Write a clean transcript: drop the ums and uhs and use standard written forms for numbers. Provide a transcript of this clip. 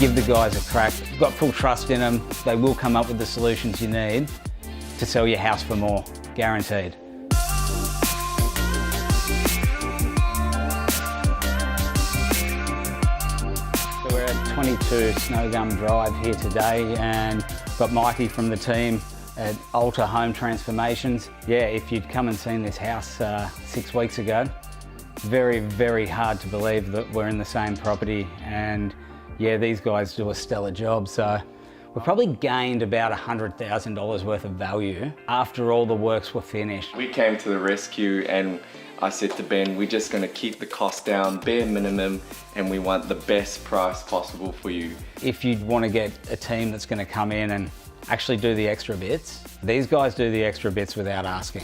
Give the guys a crack. You've got full trust in them. They will come up with the solutions you need to sell your house for more, guaranteed. So we're at 22 Snowgum Drive here today, and got Mikey from the team at Alta Home Transformations. Yeah, if you'd come and seen this house 6 weeks ago, very, very hard to believe that we're in the same property, and yeah, these guys do a stellar job. So we've probably gained about $100,000 worth of value after all the works were finished. We came to the rescue, and I said to Ben, we're just going to keep the cost down, bare minimum, and we want the best price possible for you. If you'd want to get a team that's going to come in and actually do the extra bits, these guys do the extra bits without asking.